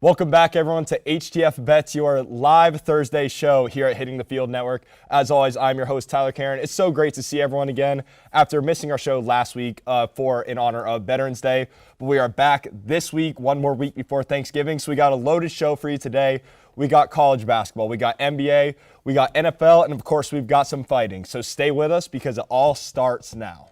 Welcome back, everyone, to HTF Bets, your live Thursday show here at Hitting the Field Network. As always, I'm your host, Tyler Karen. It's so great to see everyone again after missing our show last week in honor of Veterans Day. But we are back this week, one more week before Thanksgiving. So we got a loaded show for you today. We got college basketball, we got NBA, we got NFL, and of course, we've got some fighting. So stay with us because it all starts now.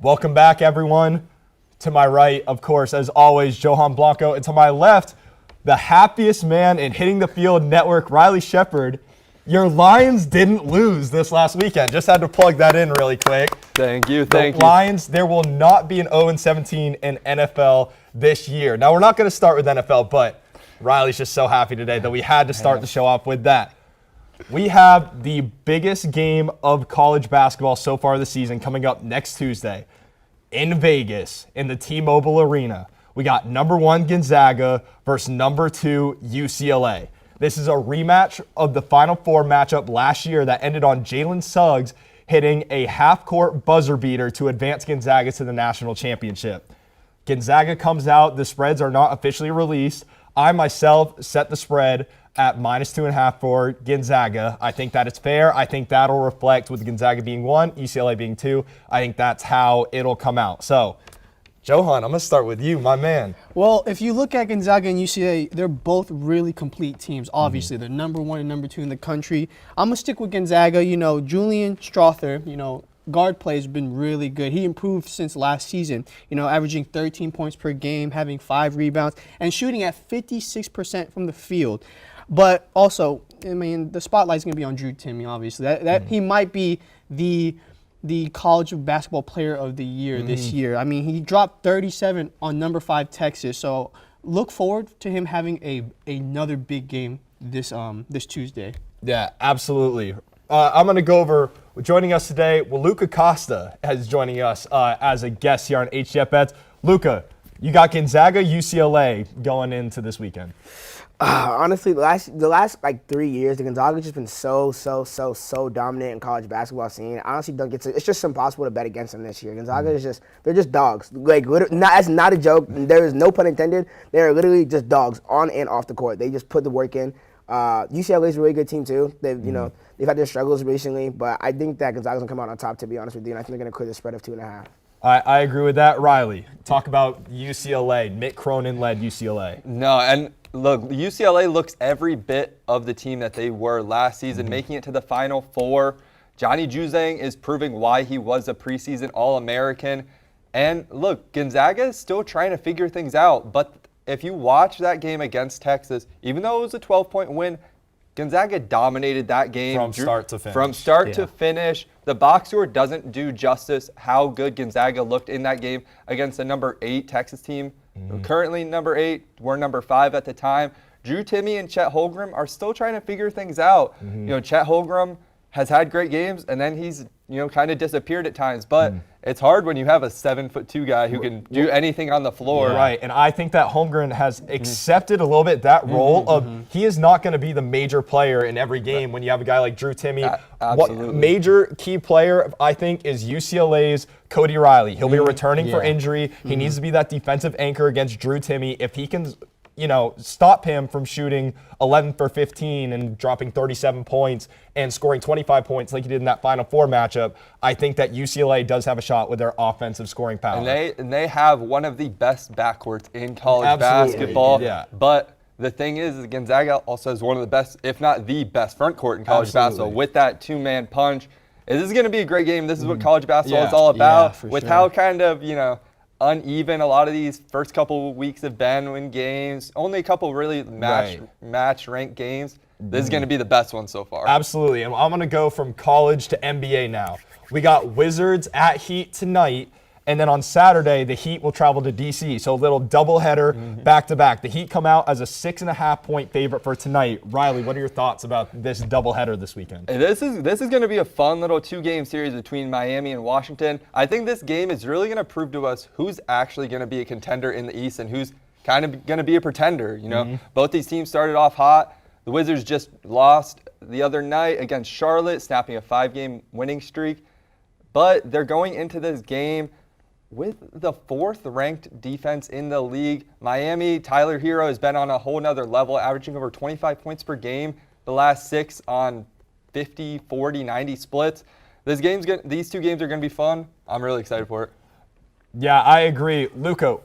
Welcome back, everyone. To my right, of course, as always, Johan Blanco. And to my left, the happiest man in Hitting the Field Network, Riley Shepard. Your Lions didn't lose this last weekend. Just had to plug that in really quick. Thank you. The Lions, there will not be an 0-17 in NFL this year. Now, we're not going to start with NFL, but Riley's just so happy today that we had to start the show off with that. We have the biggest game of college basketball so far this season coming up next Tuesday in Vegas in the T-Mobile Arena. We got number 1 Gonzaga versus number 2 UCLA. This is a rematch of the Final Four matchup last year that ended on Jalen Suggs hitting a half-court buzzer beater to advance Gonzaga to the national championship. Gonzaga comes out. The spreads are not officially released. I myself set the spread at -2.5 for Gonzaga. I think that it's fair. I think that'll reflect with Gonzaga being 1, UCLA being 2. I think that's how it'll come out. So, Johan, I'm going to start with you, my man. Well, if you look at Gonzaga and UCLA, they're both really complete teams. Obviously, they're number 1 and number 2 in the country. I'm going to stick with Gonzaga. You know, Julian Strother, guard play has been really good. He improved since last season, averaging 13 points per game, having 5 rebounds, and shooting at 56% from the field. But also, I mean, the spotlight's going to be on Drew Timme, obviously. He might be the college basketball player of the year this year. I mean, he dropped 37 on number 5 Texas. So look forward to him having another big game this Tuesday. Yeah, absolutely. I'm going to go over, joining us today, Luca Costa is joining us as a guest here on HTF Bets. Luca, you got Gonzaga, UCLA going into this weekend. Honestly, the last 3 years, the Gonzaga's just been so dominant in college basketball scene. I honestly don't get to. It's just impossible to bet against them this year. Gonzaga is they're just dogs. That's not a joke. There is no pun intended. They are literally just dogs on and off the court. They just put the work in. UCLA is a really good team too. They've they've had their struggles recently, but I think that Gonzaga's gonna come out on top. To be honest with you, and I think they're gonna clear the spread of 2.5. I agree with that. Riley, talk about UCLA, Mick Cronin-led UCLA. No, and look, UCLA looks every bit of the team that they were last season, making it to the Final Four. Johnny Juzang is proving why he was a preseason All-American. And look, Gonzaga is still trying to figure things out. But if you watch that game against Texas, even though it was a 12-point win, Gonzaga dominated that game. From start to finish. From start to finish. The box score doesn't do justice how good Gonzaga looked in that game against the number 8 Texas team. Currently number 8. We're number 5 at the time. Drew Timme and Chet Holmgren are still trying to figure things out. Chet Holmgren has had great games, and then he's kind of disappeared at times. But it's hard when you have a 7'2" guy who can do anything on the floor. Right, and I think that Holmgren has accepted a little bit that role of he is not going to be the major player in every game when you have a guy like Drew Timme. Absolutely. What major key player, I think, is UCLA's Cody Riley. He'll be returning for injury. He needs to be that defensive anchor against Drew Timme. If he can stop him from shooting 11 for 15 and dropping 37 points and scoring 25 points like he did in that Final Four matchup, I think that UCLA does have a shot with their offensive scoring power. And they have one of the best backcourts in college basketball. Yeah. But the thing is Gonzaga also has one of the best, if not the best, front court in college basketball with that 2-man punch. This is going to be a great game. This is what college basketball is all about. With how kind of, uneven a lot of these first couple of weeks have been in games. Only a couple really match ranked games. This is going to be the best one so far. Absolutely. And I'm going to go from college to NBA now. We got Wizards at Heat tonight. And then on Saturday, the Heat will travel to D.C., so a little doubleheader back-to-back. The Heat come out as a 6.5-point favorite for tonight. Riley, what are your thoughts about this doubleheader this weekend? This is going to be a fun little 2-game series between Miami and Washington. I think this game is really going to prove to us who's actually going to be a contender in the East and who's kind of going to be a pretender. You know, both these teams started off hot. The Wizards just lost the other night against Charlotte, snapping a 5-game winning streak. But they're going into this game with the 4th-ranked defense in the league. Miami, Tyler Hero has been on a whole nother level, averaging over 25 points per game the last 6 on 50, 40, 90 splits. These 2 games are going to be fun. I'm really excited for it. Yeah, I agree. Luca,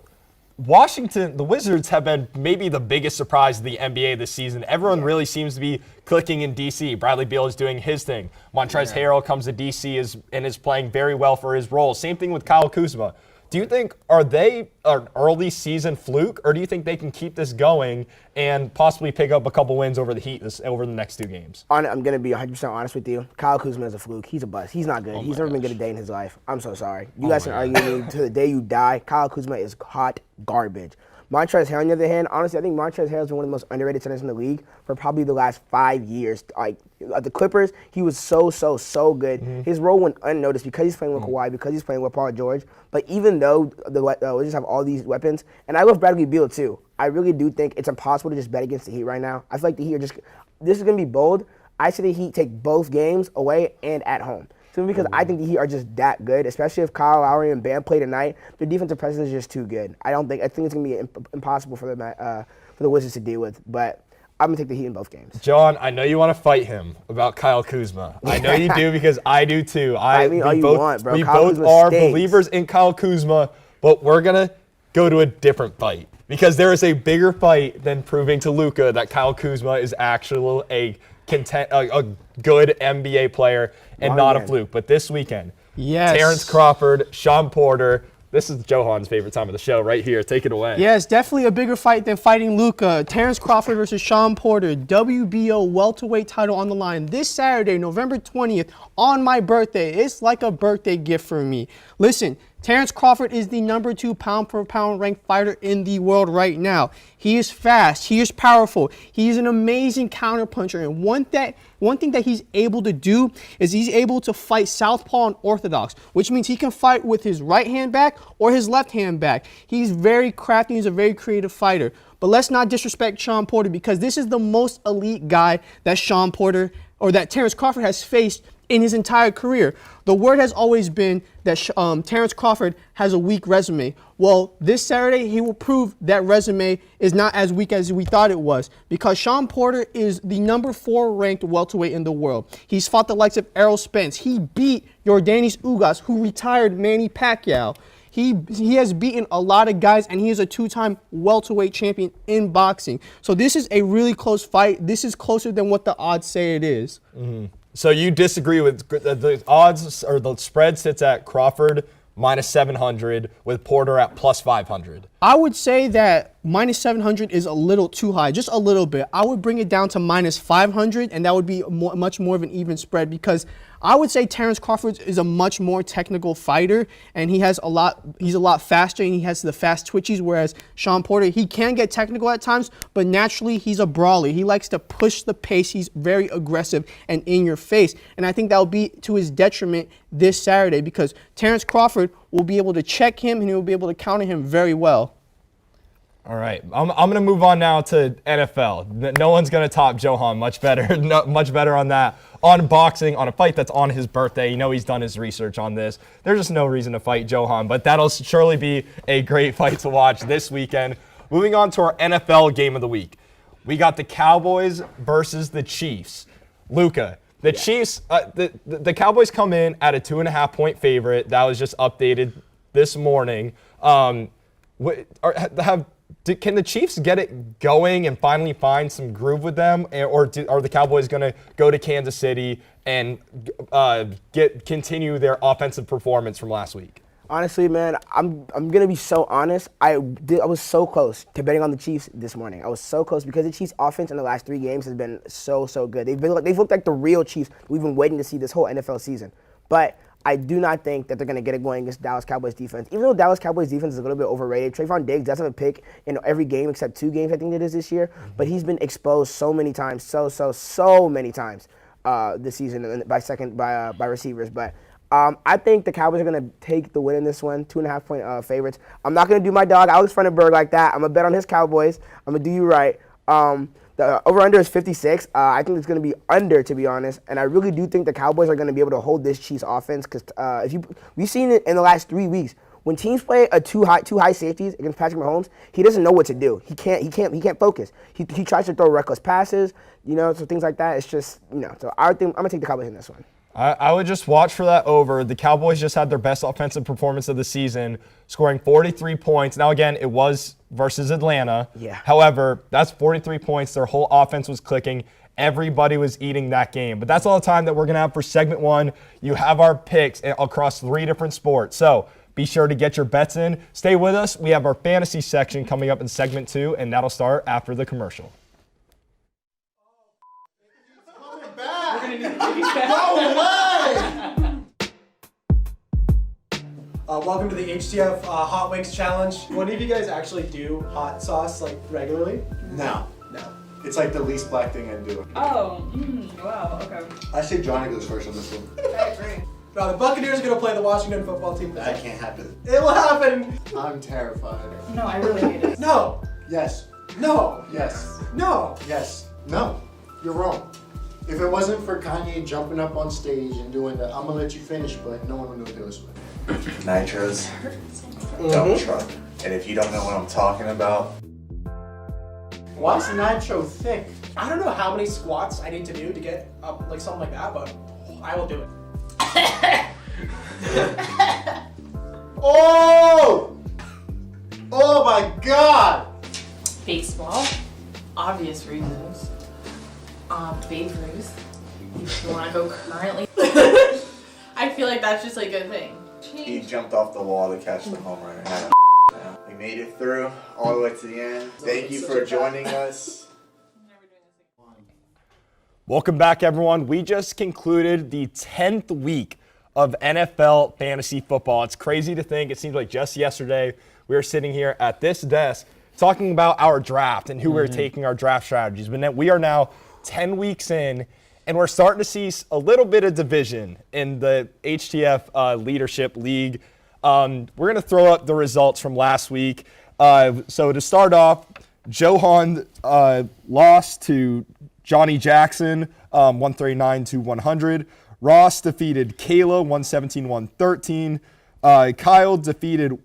Washington, the Wizards have been maybe the biggest surprise of the NBA this season. Everyone really seems to be clicking in D.C. Bradley Beal is doing his thing. Montrezl Harrell comes to D.C. and is playing very well for his role. Same thing with Kyle Kuzma. Do you think, are they an early season fluke, or do you think they can keep this going and possibly pick up a couple wins over the Heat over the next 2 games? I'm going to be 100% honest with you. Kyle Kuzma is a fluke. He's a bust. He's not good. He's never been good a day in his life. I'm so sorry. You guys can argue with me to the day you die. Kyle Kuzma is hot garbage. Montrezl Harrell, on the other hand, honestly, I think Montrezl Harrell has been one of the most underrated centers in the league for probably the last 5 years. Like, at the Clippers, he was so good. His role went unnoticed because he's playing with Kawhi, because he's playing with Paul George. But even though the Wizards have all these weapons, and I love Bradley Beal too, I really do think it's impossible to just bet against the Heat right now. I feel like the Heat are just – this is going to be bold. I say the Heat take both games away and at home. Simply because I think the Heat are just that good, especially if Kyle Lowry and Bam play tonight. Their defensive presence is just too good. I think it's going to be impossible for the Wizards to deal with. But I'm going to take the Heat in both games. John, I know you want to fight him about Kyle Kuzma. I know you do because I do too. all you want, bro. We Kyle both Kuzma are stinks. believers in Kyle Kuzma, but we're going to go to a different fight because there is a bigger fight than proving to Luka that Kyle Kuzma is actually a good NBA player and not a fluke. But this weekend, Terrence Crawford, Sean Porter. This is Johan's favorite time of the show right here. Take it away. Yeah, it's definitely a bigger fight than fighting Luka. Terrence Crawford versus Sean Porter, WBO welterweight title on the line this Saturday, November 20th, on my birthday. It's like a birthday gift for me. Listen, Terrence Crawford is the number 2 pound-for-pound ranked fighter in the world right now. He is fast. He is powerful. He is an amazing counterpuncher. And one thing that he's able to do is he's able to fight southpaw and orthodox, which means he can fight with his right hand back or his left hand back. He's very crafty. He's a very creative fighter. But let's not disrespect Sean Porter because this is the most elite guy that Sean Porter or that Terrence Crawford has faced in his entire career. The word has always been that Terrence Crawford has a weak resume. Well, this Saturday, he will prove that resume is not as weak as we thought it was because Sean Porter is the number 4 ranked welterweight in the world. He's fought the likes of Errol Spence. He beat Yordenis Ugas, who retired Manny Pacquiao. He has beaten a lot of guys, and he is a 2-time welterweight champion in boxing. So this is a really close fight. This is closer than what the odds say it is. Mm-hmm. So you disagree with the odds, or the spread sits at Crawford minus 700 with Porter at plus 500. I would say that minus 700 is a little too high, just a little bit. I would bring it down to minus 500, and that would be much more of an even spread because I would say Terrence Crawford is a much more technical fighter, and he's a lot faster, and he has the fast twitchies, whereas Sean Porter, he can get technical at times, but naturally he's a brawler. He likes to push the pace. He's very aggressive and in your face, and I think that will be to his detriment this Saturday because Terrence Crawford will be able to check him, and he will be able to counter him very well. All right, I'm going to move on now to NFL. No one's going to top Johan. Much better on that. On boxing, on a fight that's on his birthday. You know he's done his research on this. There's just no reason to fight Johan, but that'll surely be a great fight to watch this weekend. Moving on to our NFL game of the week. We got the Cowboys versus the Chiefs. Luca, the Chiefs, the Cowboys come in at a 2.5-point favorite. That was just updated this morning. Can the Chiefs get it going and finally find some groove with them, or are the Cowboys going to go to Kansas City and continue their offensive performance from last week? Honestly, man, I'm gonna be so honest. I was so close to betting on the Chiefs this morning. I was so close because the Chiefs' offense in the last 3 games has been so good. They've looked like the real Chiefs we've been waiting to see this whole NFL season. But I do not think that they're going to get it going against Dallas Cowboys defense. Even though Dallas Cowboys defense is a little bit overrated, Trayvon Diggs does have a pick in every game except 2 games, I think it is this year. But he's been exposed so many times, so many times this season by receivers. But I think the Cowboys are going to take the win in this one, 2.5-point favorites. I'm not going to do my dog, Alex Funderburke, like that. I'm going to bet on his Cowboys. I'm going to do you right. The over-under is 56. I think it's going to be under, to be honest. And I really do think the Cowboys are going to be able to hold this Chiefs offense because we've seen it in the last 3 weeks. When teams play two high safeties against Patrick Mahomes, he doesn't know what to do. He can't focus. He tries to throw reckless passes, so things like that. It's just, So I think I'm going to take the Cowboys in this one. I would just watch for that over. The Cowboys just had their best offensive performance of the season, scoring 43 points. Now, again, it was versus Atlanta. Yeah. However, that's 43 points. Their whole offense was clicking. Everybody was eating that game. But that's all the time that we're going to have for segment 1. You have our picks across 3 different sports. So be sure to get your bets in. Stay with us. We have our fantasy section coming up in segment 2, and that'll start after the commercial. Welcome to the HTF Hot Wings Challenge. What do you guys actually do hot sauce regularly? No. It's like the least black thing I do. Oh, wow, okay. I say Johnny goes first on this one. I agree. The Buccaneers are going to play the Washington football team. That can't happen. It will happen. I'm terrified. No, I really hate it. No. Yes. No. Yes. No. Yes. No. You're wrong. If it wasn't for Kanye jumping up on stage and doing the I'm gonna let you finish, but no one would know what it was with. Nitros, dump truck. And if you don't know what I'm talking about, Why is the nitro thick? I don't know how many squats I need to do to get up something like that, but I will do it. Oh! Oh my God! Baseball, obvious reasons. Babe Ruth, if you want to go currently. I feel like that's just a good thing. he jumped off the wall to catch the home run. We made it through all the way to the end. Thank you for joining us. Welcome back, everyone. We just concluded the 10th week of NFL fantasy football. It's crazy to think. It seems like just yesterday we were sitting here at this desk talking about our draft and who we were taking our draft strategies. But we are now 10 weeks in, and we're starting to see a little bit of division in the HTF Leadership League. We're going to throw up the results from last week. So to start off, Johan lost to Johnny Jackson, 139-100. Ross defeated Kayla, 117-113. Kyle defeated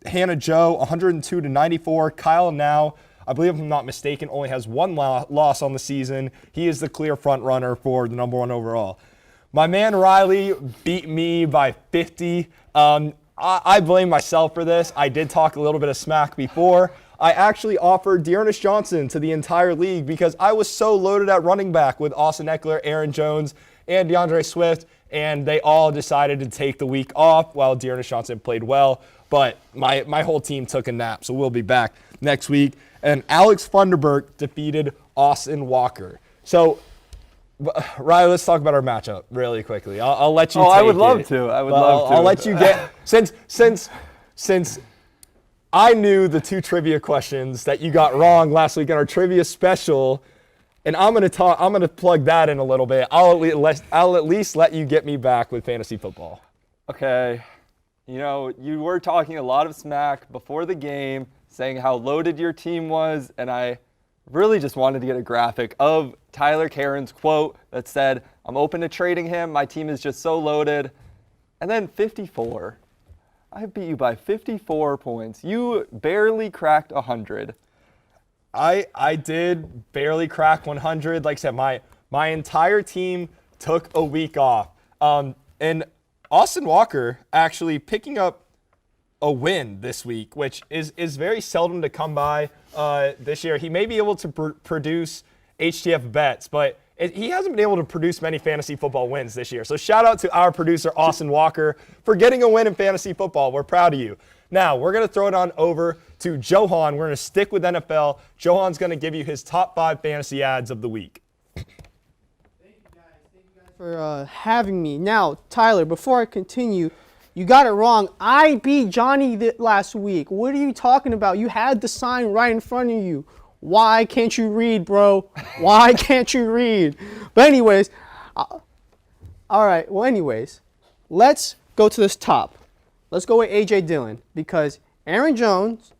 Hannah Joe, 102-94. Kyle now, I believe if I'm not mistaken, only has one loss on the season. He is the clear front runner for the number 1 overall. My man Riley beat me by 50. I blame myself for this. I did talk a little bit of smack before. I actually offered Dearness Johnson to the entire league because I was so loaded at running back with Austin Eckler, Aaron Jones, and DeAndre Swift, and they all decided to take the week off while Dearness Johnson played well. But my whole team took a nap, so we'll be back next week. And Alex Funderburke defeated Austin Walker. So, Riley, let's talk about our matchup really quickly. I'll let you. I would take love it. to. I would love to. I'll let you get since I knew the 2 trivia questions that you got wrong last week in our trivia special, and I'm gonna plug that in a little bit. I'll at least let you get me back with fantasy football. Okay. You were talking a lot of smack before the game, saying how loaded your team was, and I really just wanted to get a graphic of Tyler Caron's quote that said, "I'm open to trading him. My team is just so loaded." And then 54. I beat you by 54 points. You barely cracked 100. I did barely crack 100. Like I said, my entire team took a week off. And Austin Walker actually picking up a win this week, which is very seldom to come by this year. He may be able to produce HTF bets, but he hasn't been able to produce many fantasy football wins this year. So shout out to our producer, Austin Walker, for getting a win in fantasy football. We're proud of you. Now, we're going to throw it on over to Johan. We're going to stick with NFL. Johan's going to give you his top 5 fantasy ads of the week. Thank you guys for having me. Now, Tyler, before I continue, you got it wrong. I beat Johnny last week. What are you talking about? You had the sign right in front of you. Why can't you read, bro? Why can't you read? But anyways, all right. Well, anyways, let's go to this top. Let's go with A.J. Dillon because Aaron Jones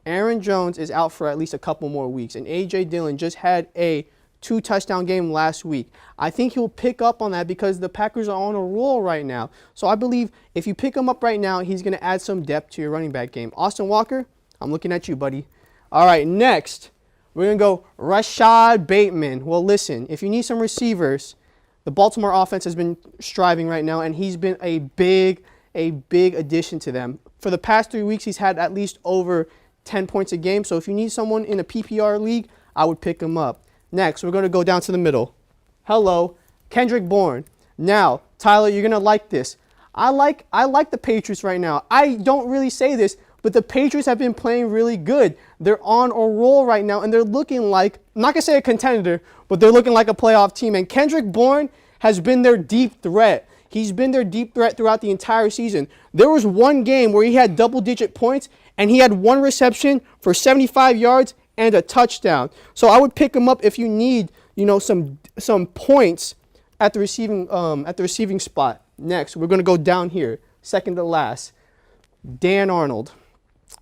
is out for at least a couple more weeks, and A.J. Dillon just had a 2-touchdown game last week. I think he'll pick up on that because the Packers are on a roll right now. So I believe if you pick him up right now, he's going to add some depth to your running back game. Austin Walker, I'm looking at you, buddy. All right, next, we're going to go Rashad Bateman. Well, listen, if you need some receivers, the Baltimore offense has been striving right now, and he's been a big addition to them. For the past 3 weeks, he's had at least over 10 points a game. So if you need someone in a PPR league, I would pick him up. Next, we're going to go down to the middle. Hello, Kendrick Bourne. Now, Tyler, you're going to like this. I like the Patriots right now. I don't really say this, but the Patriots have been playing really good. They're on a roll right now, and they're looking like, I'm not going to say a contender, but they're looking like a playoff team. And Kendrick Bourne has been their deep threat. He's been their deep threat throughout the entire season. There was one game where he had double-digit points, and he had one reception for 75 yards and a touchdown. So I would pick him up if you need, some points at the receiving spot. Next, we're going to go down here, second to last. Dan Arnold.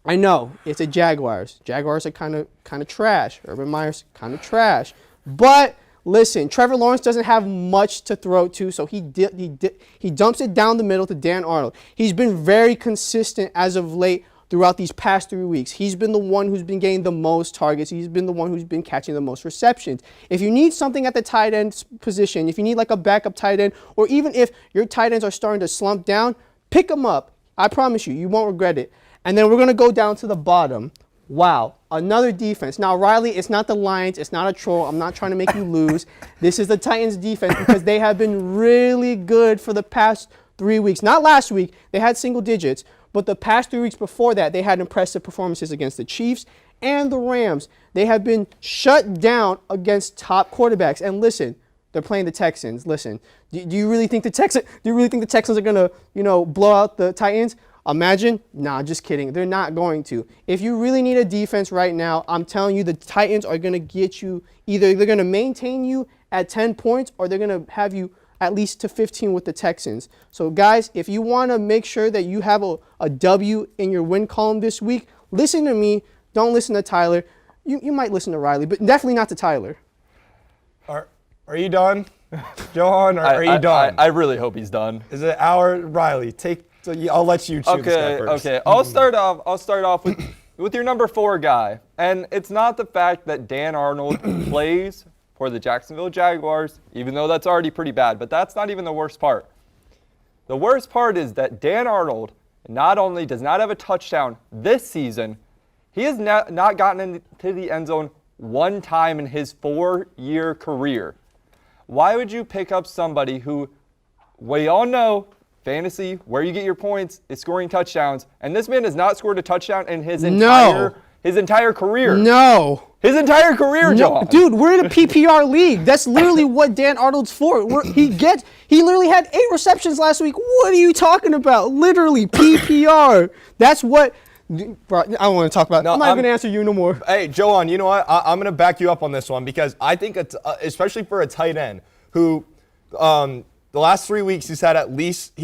I know it's a Jaguars. Jaguars are kind of trash. Urban Meyer's kind of trash. But listen, Trevor Lawrence doesn't have much to throw to, so he dumps it down the middle to Dan Arnold. He's been very consistent as of late throughout these past 3 weeks. He's been the one who's been getting the most targets. He's been the one who's been catching the most receptions. If you need something at the tight end position, if you need like a backup tight end, or even if your tight ends are starting to slump down, pick him up. I promise you, you won't regret it. And then we're going to go down to the bottom. Wow, another defense. Now, Riley, it's not the Lions. It's not a troll. I'm not trying to make you lose. This is the Titans defense because they have been really good for the past 3 weeks. Not last week. They had single digits. But the past 3 weeks before that, they had impressive performances against the Chiefs and the Rams. They have been shut down against top quarterbacks. And listen, they're playing the Texans. Listen, do you really think the Texans are gonna, blow out the Titans? Imagine? Nah, just kidding. They're not going to. If you really need a defense right now, I'm telling you, the Titans are gonna get you. Either they're gonna maintain you at 10 points, or they're gonna have you at least to 15 with the Texans. So guys, if you want to make sure that you have a W in your win column this week, listen to me. Don't listen to Tyler. You might listen to Riley, but definitely not to Tyler. Are you done, Johan? Are you done? I really hope he's done. Is it Riley? I'll let you choose this guy first. Okay. I'll start off with your number 4 guy, and it's not the fact that Dan Arnold plays for the Jacksonville Jaguars, even though that's already pretty bad, but that's not even the worst part. The worst part is that Dan Arnold not only does not have a touchdown this season, he has not gotten into the end zone one time in his 4-year career. Why would you pick up somebody who, we all know, fantasy, where you get your points, is scoring touchdowns, and this man has not scored a touchdown in his entire career. No. His entire career, John. Dude, we're in a PPR league. That's literally what Dan Arnold's for. He literally had 8 receptions last week. What are you talking about? Literally, PPR. That's what. Bro, I don't want to talk about it. I'm not going to answer you no more. Hey, Johan, you know what? I'm going to back you up on this one because I think, especially for a tight end who the last 3 weeks he's had at least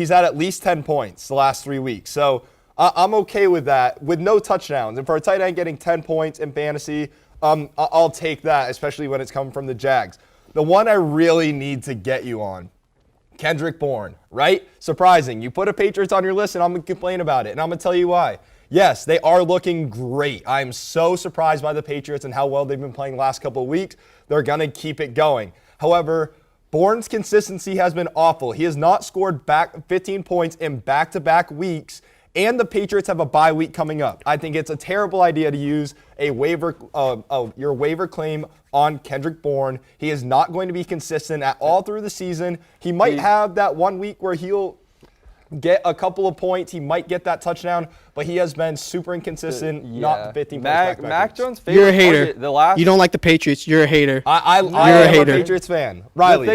10 points the last 3 weeks. So I'm okay with that, with no touchdowns. And for a tight end getting 10 points in fantasy, I'll take that, especially when it's coming from the Jags. The one I really need to get you on, Kendrick Bourne, right? Surprising. You put a Patriots on your list, and I'm going to complain about it. And I'm going to tell you why. Yes, they are looking great. I'm so surprised by the Patriots and how well they've been playing the last couple of weeks. They're going to keep it going. However, Bourne's consistency has been awful. He has not scored 15 points in back-to-back weeks, and the Patriots have a bye week coming up. I think it's a terrible idea to use your waiver claim on Kendrick Bourne. He is not going to be consistent at all through the season. He might have that 1 week where he'll get a couple of points. He might get that touchdown, but he has been super inconsistent, not 15 points. Mac Jones' favorite You're a hater. target, you don't like the Patriots. You're a hater. I am a Patriots fan. Riley, the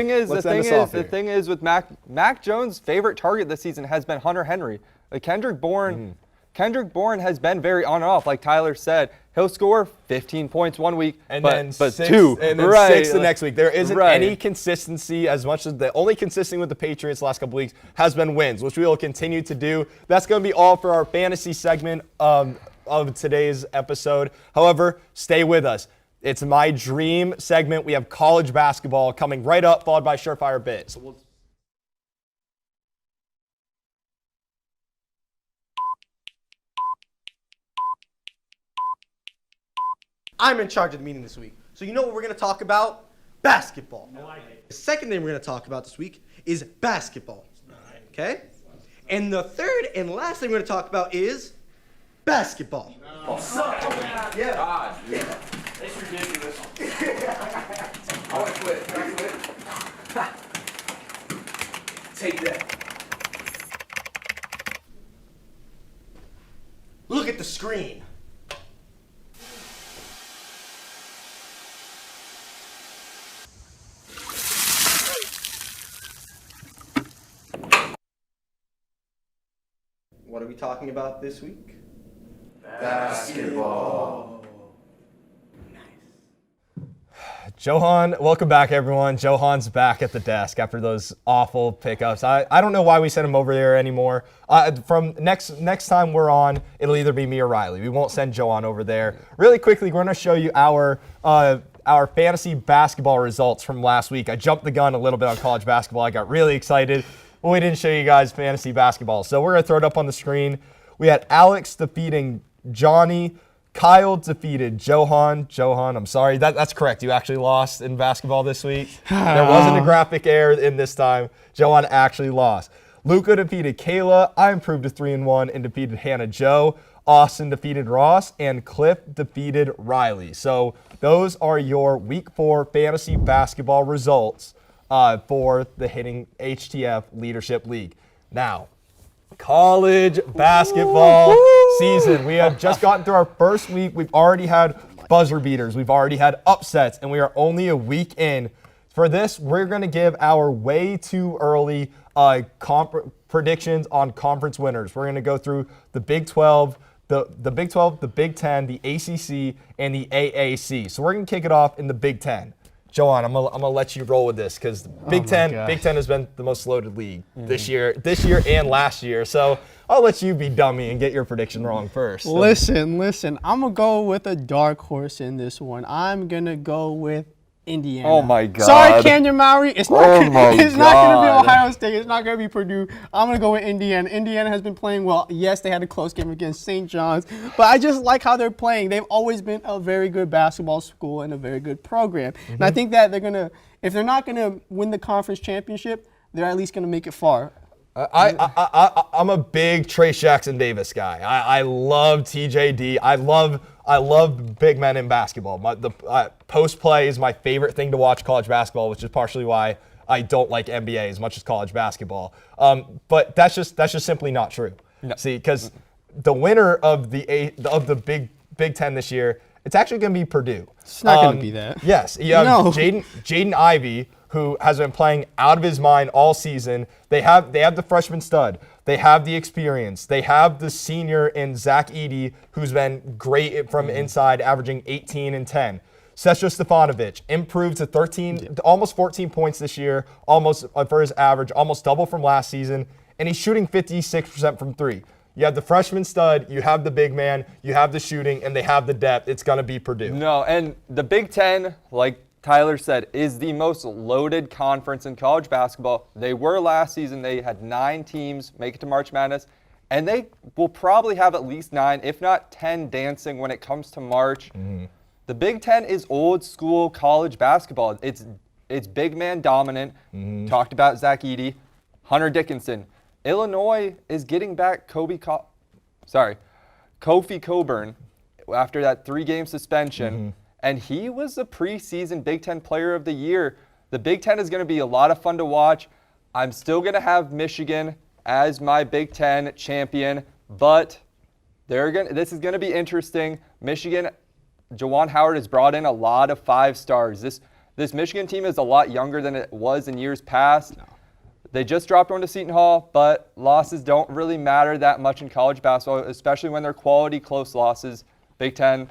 thing is with Mac Jones' favorite target this season has been Hunter Henry. Kendrick Bourne Kendrick Bourne has been very on and off. Like Tyler said, he'll score 15 points one week, and but then six, two. and then right. 6 the next week. There isn't Right. any consistency as much as the only consistency with the Patriots the last couple weeks has been wins, which we will continue to do. That's going to be all for our fantasy segment of today's episode. However, stay with us. It's my dream segment. We have college basketball coming right up, followed by Surefire Bit. So I'm in charge of the meeting this week. So you know what we're going to talk about? Basketball. The second thing we're going to talk about this week is basketball. Okay? And the third and last thing we're going to talk about is basketball. God. It's ridiculous. I want to quit. Can I quit? Take that. Look at the screen. What are we talking about this week? Basketball. Johan, welcome back, everyone. Johan's back at the desk after those awful pickups. I don't know why we sent him over there anymore. From next time we're on, it'll either be me or Riley. We won't send Johan over there. Really quickly, we're going to show you our fantasy basketball results from last week. I jumped the gun a little bit on college basketball. I got really excited. Well, we didn't show you guys fantasy basketball. So we're going to throw it up on the screen. We had Alex defeating Johnny. Kyle defeated Johan. Johan, I'm sorry. That's correct. You actually lost in basketball this week. There wasn't a graphic error in this time. Johan actually lost. Luca defeated Kayla. I improved to 3-1 and defeated Hannah Joe. Austin defeated Ross. And Cliff defeated Riley. So those are your Week 4 fantasy basketball results for the Hitting HTF Leadership League. Now, college basketball season. We have just gotten through our first week. We've already had buzzer beaters. We've already had upsets, and we are only a week in. For this, we're going to give our way too early predictions on conference winners. We're going to go through the Big 12, the Big 12, the Big 10, the ACC, and the AAC. So we're going to kick it off in the Big 10. Johan, I'm gonna let you roll with this because Big Ten has been the most loaded league this year and last year. So I'll let you be dummy and get your prediction wrong first. So. Listen. I'm gonna go with a dark horse in this one. I'm gonna go with Indiana. Oh my God. Sorry, Camden, Mowery. It's not Oh gonna, my it's not gonna be God. Ohio State. It's not gonna be Purdue. I'm gonna go with Indiana. Indiana has been playing well. Yes, they had a close game against St. John's, but I just like how they're playing. They've always been a very good basketball school and a very good program. And I think that they're gonna, if they're not gonna win the conference championship, they're at least gonna make it far. I'm a big Trace Jackson Davis guy. I love TJD. I love big men in basketball. The post play is my favorite thing to watch college basketball, which is partially why I don't like NBA as much as college basketball. But that's just simply not true. No. See, because the winner of the Big Ten this year, it's actually going to be Purdue. It's not going to be that. Yes, you have Jaden Ivey, who has been playing out of his mind all season. They have the freshman stud. They have the experience. They have the senior in Zach Edey, who's been great from inside, averaging 18 and 10. Sesha Stefanovic improved to almost 14 points this year, almost for his average, almost double from last season, and he's shooting 56% from three. You have the freshman stud, you have the big man, you have the shooting, and they have the depth. It's going to be Purdue. No, and the Big Ten, like Tyler said, is the most loaded conference in college basketball. They were last season. They had 9 teams make it to March Madness, and they will probably have at least 9, if not 10, dancing when it comes to March. Mm-hmm. The Big Ten is old school college basketball. It's big man dominant. Mm-hmm. Talked about Zach Edey, Hunter Dickinson. Illinois is getting back Kofi Coburn after that 3-game suspension. Mm-hmm. And he was the preseason Big Ten Player of the Year. The Big Ten is going to be a lot of fun to watch. I'm still going to have Michigan as my Big Ten champion, but this is going to be interesting. Michigan, Juwan Howard has brought in a lot of 5 stars. This Michigan team is a lot younger than it was in years past. No. They just dropped one to Seton Hall, but losses don't really matter that much in college basketball, especially when they're quality, close losses. Big Ten,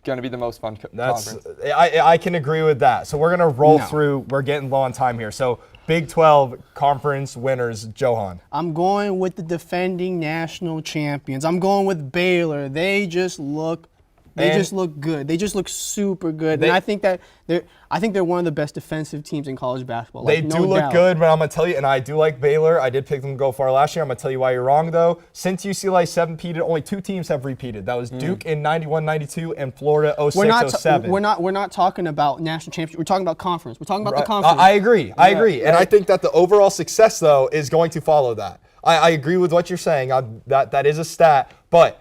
going to be the most fun conference. I can agree with that. So we're going to roll through. We're getting low on time here. So Big 12 conference winners, Johan. I'm going with the defending national champions. I'm going with Baylor. They just look good. They just look super good. And I think that they're one of the best defensive teams in college basketball. They do look good, but I'm going to tell you, and I do like Baylor. I did pick them to go far last year. I'm going to tell you why you're wrong, though. Since UCLA 7-peated, only 2 teams have repeated. That was Duke in 91-92 and Florida 06-07. We're not talking about national championship. We're talking about conference. We're talking about the conference. I agree. And I think that the overall success, though, is going to follow that. I agree with what you're saying. That is a stat. But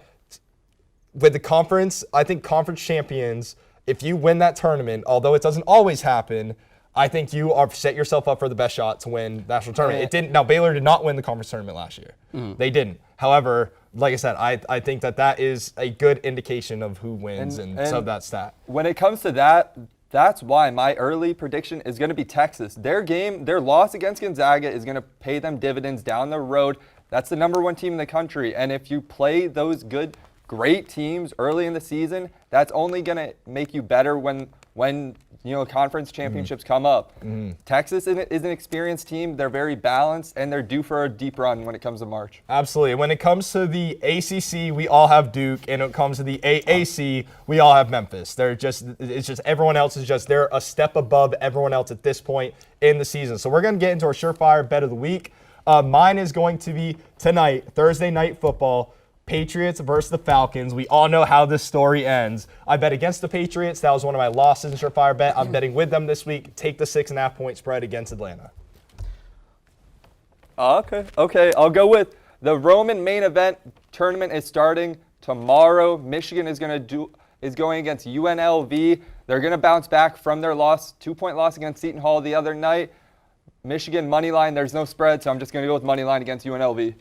with the conference, I think conference champions, if you win that tournament, although it doesn't always happen, I think you are set yourself up for the best shot to win national tournament. It didn't. Now, Baylor did not win the conference tournament last year. They didn't. However, like I said, I think that is a good indication of who wins and of that stat. When it comes to that, that's why my early prediction is going to be Texas. Their loss against Gonzaga is going to pay them dividends down the road. That's the #1 team in the country. And if you play those great teams early in the season, that's only going to make you better when conference championships come up. Texas is an experienced team. They're very balanced, and they're due for a deep run when it comes to March. Absolutely. When it comes to the ACC, we all have Duke, and when it comes to the AAC, we all have Memphis. It's just everyone else they're a step above everyone else at this point in the season. So we're going to get into our surefire bet of the week. Mine is going to be tonight, Thursday Night Football. Patriots versus the Falcons. We all know how this story ends. I bet against the Patriots. That was one of my losses in surefire bet. I'm betting with them this week. Take the 6.5 point spread against Atlanta. Okay. I'll go with the Roman main event tournament is starting tomorrow. Michigan is going against UNLV. They're going to bounce back from their 2-point loss against Seton Hall the other night. Michigan money line. There's no spread, so I'm just going to go with money line against UNLV.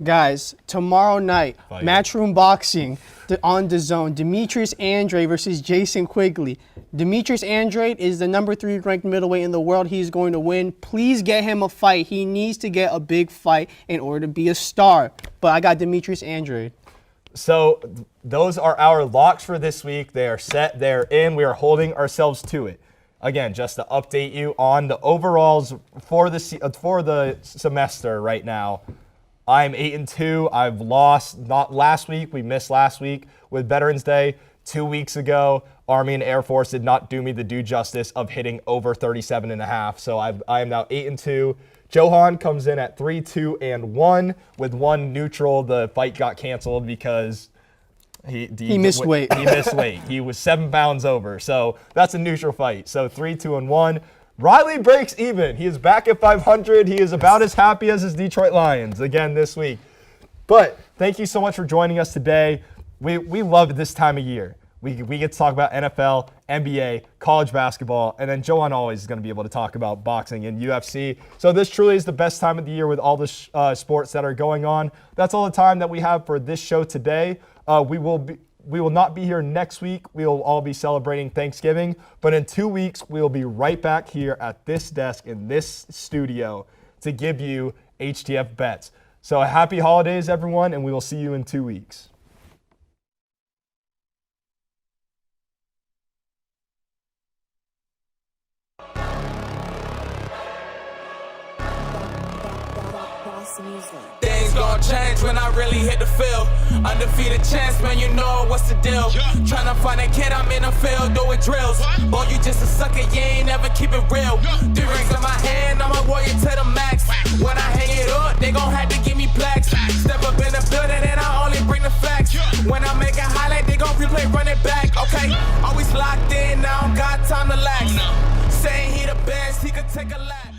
Guys, tomorrow night, Matchroom Boxing on DAZN. Demetrius Andrade versus Jason Quigley. Demetrius Andrade is the #3 ranked middleweight in the world. He's going to win. Please get him a fight. He needs to get a big fight in order to be a star. But I got Demetrius Andrade. So those are our locks for this week. They are set. They're in. We are holding ourselves to it. Again, just to update you on the overalls for the semester right now. I'm 8-2. I've lost not last week. We missed last week with Veterans Day. 2 weeks ago, Army and Air Force did not do me the due justice of hitting over 37.5. So I am now 8-2. Johan comes in at 3-2-1 with 1 neutral. The fight got canceled because he missed weight. He missed weight. He was 7 pounds over. So that's a neutral fight. So 3-2-1. Riley breaks even. He is back at 500. He is about as happy as his Detroit Lions again this week. But thank you so much for joining us today. We love this time of year. We get to talk about NFL, NBA, college basketball, and then Johan always is going to be able to talk about boxing and UFC. So this truly is the best time of the year with all the sports that are going on. That's all the time that we have for this show today. We will not be here next week. We will all be celebrating Thanksgiving. But in 2 weeks, we will be right back here at this desk in this studio to give you HTF bets. So happy holidays, everyone, and we will see you in 2 weeks. Things gon' change when I really hit the field. Undefeated chance, man, you know what's the deal. Tryna find a kid, I'm in the field doing drills. Boy, you just a sucker, you ain't never keep it real. 3 rings in my hand, I'm a warrior to the max. When I hang it up, they gon' have to give me plaques. Step up in the building and I only bring the facts. When I make a highlight, they gon' replay, run it back. Okay, always locked in, now I don't got time to lax. Saying he the best, he could take a lap.